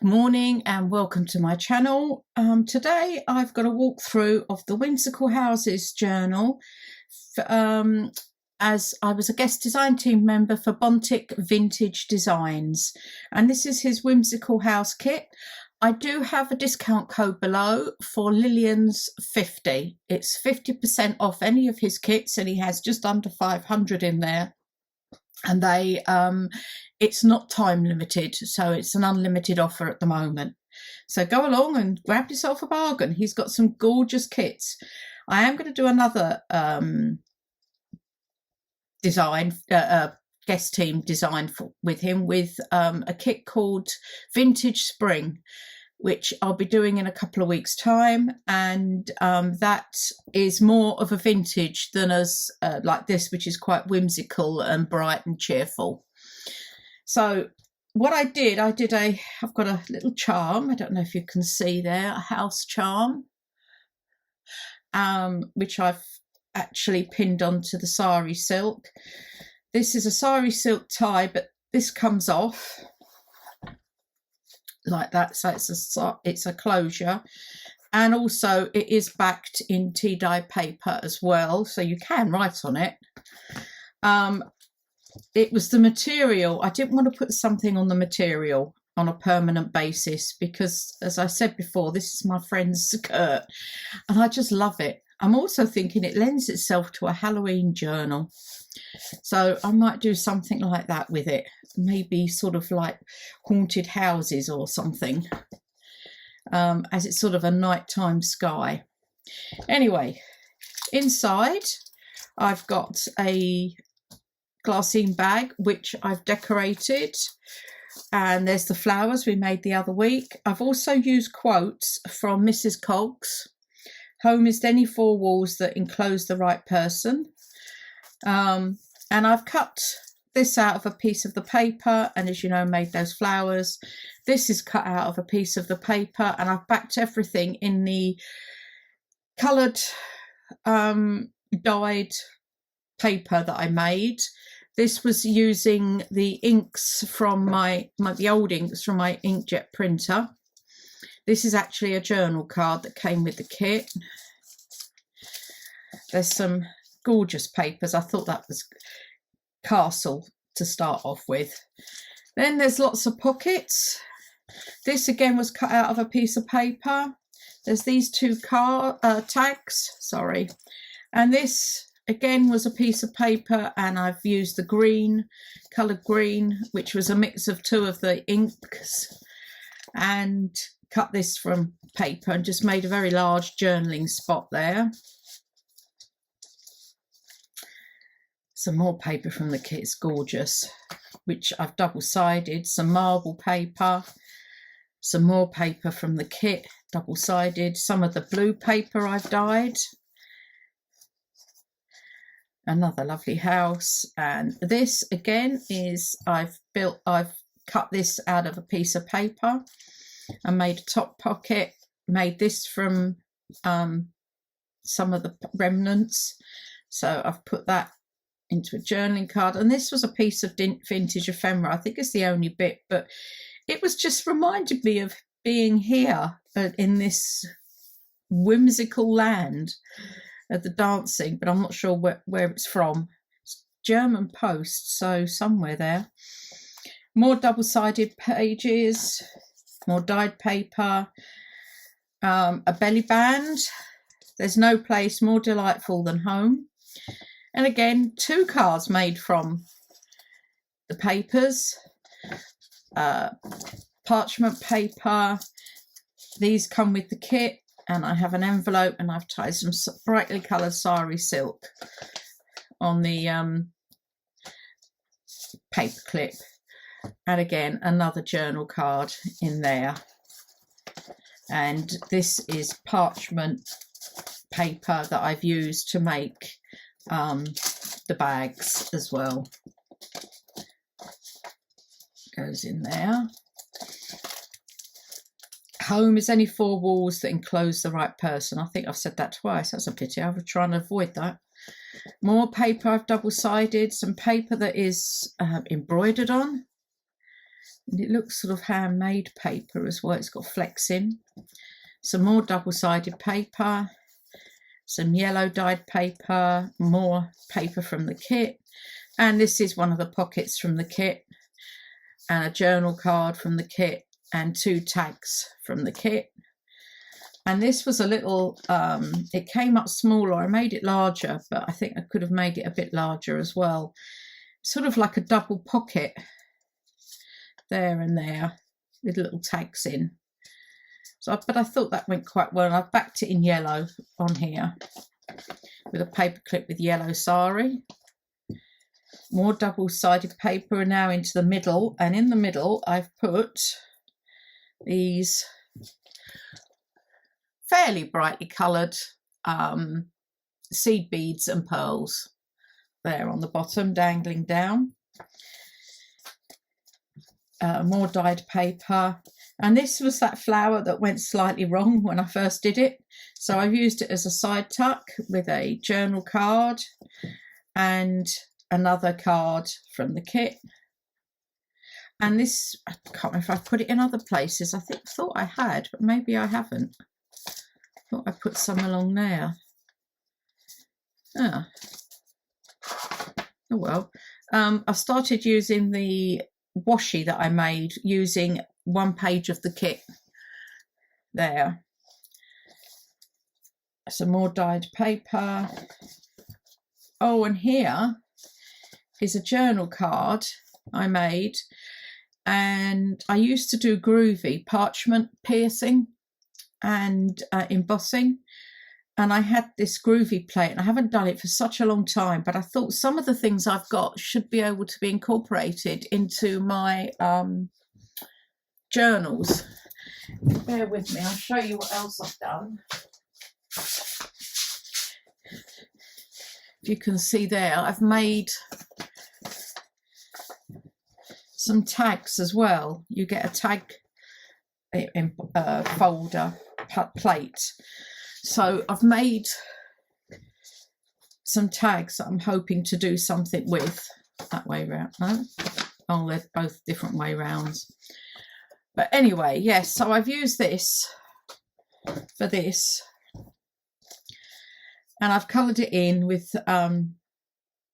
morning and welcome to my channel. Today I've got a walkthrough of the Whimsical Houses journal as I was a guest design team member for Bontic Vintage Designs, and this is his Whimsical House kit. I do have a discount code below for Lillian's 50. It's 50% off any of his kits, and he has just under 500 in there. And they it's not time limited, so it's an unlimited offer at the moment. So go along and grab yourself a bargain. He's got some gorgeous kits. I am going to do another guest team design with him with a kit called Vintage Spring, which I'll be doing in a couple of weeks' time, and that is more of a vintage than as like this, which is quite whimsical and bright and cheerful. So what I've got a little charm. I don't know if you can see there, a house charm, which I've actually pinned onto the sari silk. This is a sari silk tie, but this comes off like that, so it's a closure, and also it is backed in tea dye paper as well, so you can write on it. It was the material. I didn't want to put something on the material on a permanent basis because, as I said before, this is my friend's skirt and I just love it. I'm also thinking it lends itself to a Halloween journal, so I might do something like that with it, maybe sort of like haunted houses or something, as it's sort of a nighttime sky. Anyway, inside I've got a glassine bag which I've decorated, and there's the flowers we made the other week. I've also used quotes from Mrs. Coggs. Home is any four walls that enclose the right person. And I've cut this out of a piece of the paper, and as you know, made those flowers. This is cut out of a piece of the paper, and I've backed everything in the coloured dyed paper that I made. This was using the inks from the old inks from my inkjet printer. This is actually a journal card that came with the kit. There's some gorgeous papers. I thought that was castle to start off with. Then there's lots of pockets. This again was cut out of a piece of paper. There's these two tags, sorry. And this again was a piece of paper, and I've used the green, coloured green, which was a mix of two of the inks, and cut this from paper and just made a very large journaling spot there. Some more paper from the kit, it's gorgeous, which I've double-sided. Some marble paper, some more paper from the kit, double-sided. Some of the blue paper I've dyed. Another lovely house, and this again is I've cut this out of a piece of paper and made a top pocket. Made this from some of the remnants, so I've put that into a journaling card. And this was a piece of vintage ephemera. I think it's the only bit, but it was just reminded me of being here in this whimsical land of the dancing, but I'm not sure where it's from. It's German post, so somewhere there. More double-sided pages, more dyed paper, a belly band. There's no place more delightful than home. And again, two cards made from the papers, parchment paper. These come with the kit, and I have an envelope, and I've tied some brightly coloured sari silk on the paper clip. And again, another journal card in there. And this is parchment paper that I've used to make the bags as well. Goes in there. Home is any four walls that enclose the right person. I think I've said that twice. That's a pity. I was trying to avoid that. More paper I've double-sided. Some paper that is embroidered on. And it looks sort of handmade paper as well. It's got flexing. Some more double-sided paper, some yellow dyed paper, more paper from the kit. And this is one of the pockets from the kit, and a journal card from the kit, and 2 tags from the kit. And this was a little, it came up smaller. I made it larger, but I think I could have made it a bit larger as well. Sort of like a double pocket there and there with little tags in. So, but I thought that went quite well. I've backed it in yellow on here with a paper clip with yellow sari. More double-sided paper now into the middle, and in the middle I've put these fairly brightly coloured seed beads and pearls there on the bottom, dangling down. More dyed paper, and this was that flower that went slightly wrong when I first did it, so I've used it as a side tuck with a journal card and another card from the kit. And this, I can't remember if I put it in other places. I thought I had, but maybe I haven't. I thought I put some along there. Oh well. I started using the washi that I made using 1 page of the kit there. Some more dyed paper. Oh, and here is a journal card I made, and I used to do groovy parchment piercing and embossing, and I had this groovy plate, and I haven't done it for such a long time, but I thought some of the things I've got should be able to be incorporated into my journals. Bear with me, I'll show you what else I've done. If you can see there, I've made some tags as well. You get a tag folder plate. So I've made some tags that I'm hoping to do something with. That way round. No? Oh, they're both different way rounds. But anyway, yes, so I've used this for this. And I've coloured it in with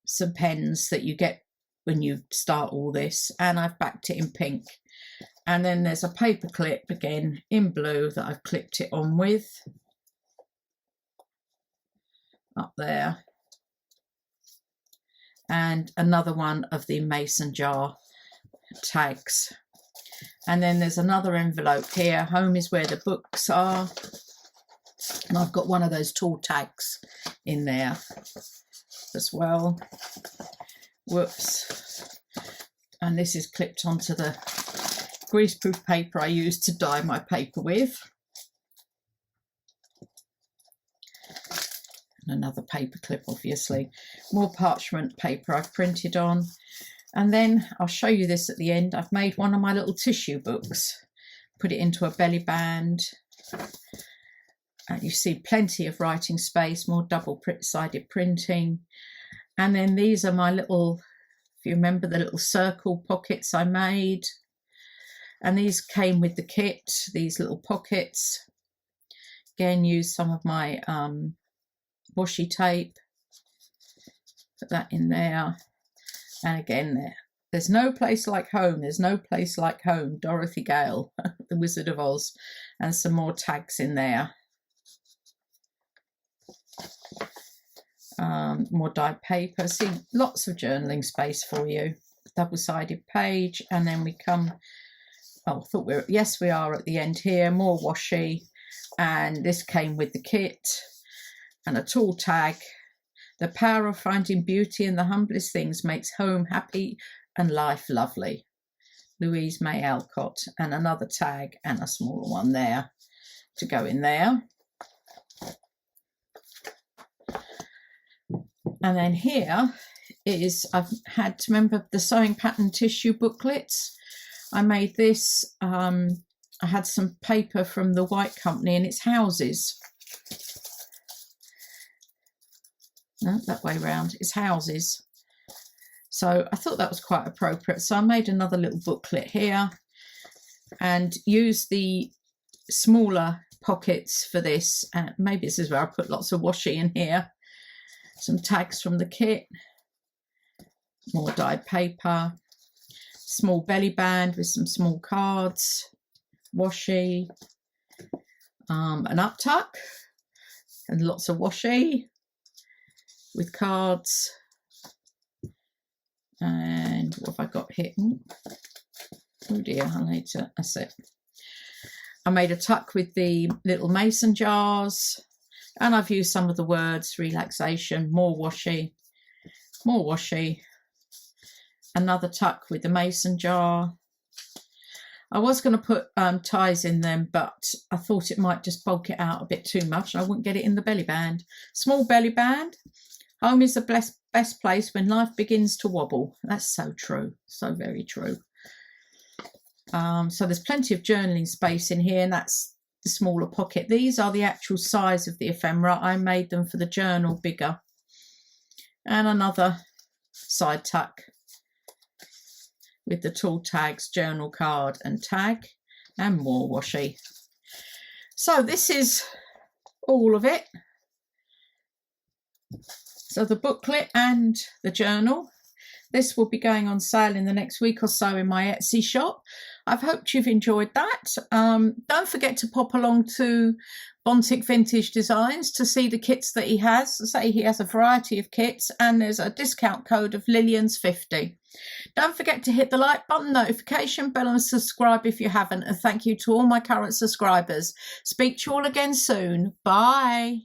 some pens that you get when you start all this, and I've backed it in pink. And then there's a paper clip again in blue that I've clipped it on with up there, and another one of the mason jar tags. And then there's another envelope here. Home is where the books are, and I've got one of those tall tags in there as well. Whoops. And this is clipped onto the greaseproof paper I used to dye my paper with. And another paper clip, obviously. More parchment paper I've printed on. And then I'll show you this at the end. I've made one of my little tissue books, put it into a belly band. And you see plenty of writing space, more double-sided printing. And then these are my little, if you remember, the little circle pockets I made. And these came with the kit, these little pockets. Again, used some of my washi tape. Put that in there. And again, there's no place like home. There's no place like home. Dorothy Gale, the Wizard of Oz. And some more tags in there. More dyed paper. See, lots of journaling space for you. Double-sided page, and then we come. Oh, I thought yes, we are at the end here. More washi, and this came with the kit, and a tall tag. The power of finding beauty in the humblest things makes home happy and life lovely. Louise May Alcott, and another tag and a smaller one there to go in there. And then here is, I've had, remember the sewing pattern tissue booklets? I made this, I had some paper from the White Company, and it's houses. No, that way round, it's houses. So I thought that was quite appropriate. So I made another little booklet here, and use the smaller pockets for this. Maybe this is where I put lots of washi in here. Some tags from the kit, more dyed paper, small belly band with some small cards, washi, an up tuck and lots of washi with cards. And what have I got here? Oh dear, I need to, that's it. I made a tuck with the little mason jars, and I've used some of the words, relaxation, more washi, another tuck with the mason jar. I was going to put ties in them, but I thought it might just bulk it out a bit too much. I wouldn't get it in the belly band. Small belly band. Home is the best place when life begins to wobble. That's so true. So very true. So there's plenty of journaling space in here, and that's the smaller pocket. These are the actual size of the ephemera. I made them for the journal bigger. And another side tuck with the tool tags, journal card and tag, and more washi. So this is all of it. So the booklet and the journal. This will be going on sale in the next week or so in my Etsy shop. I've hoped you've enjoyed that. Don't forget to pop along to Bontic Vintage Designs to see the kits that he has. I say he has a variety of kits, and there's a discount code of Lillian's50. Don't forget to hit the like button, notification bell and subscribe if you haven't. And thank you to all my current subscribers. Speak to you all again soon. Bye.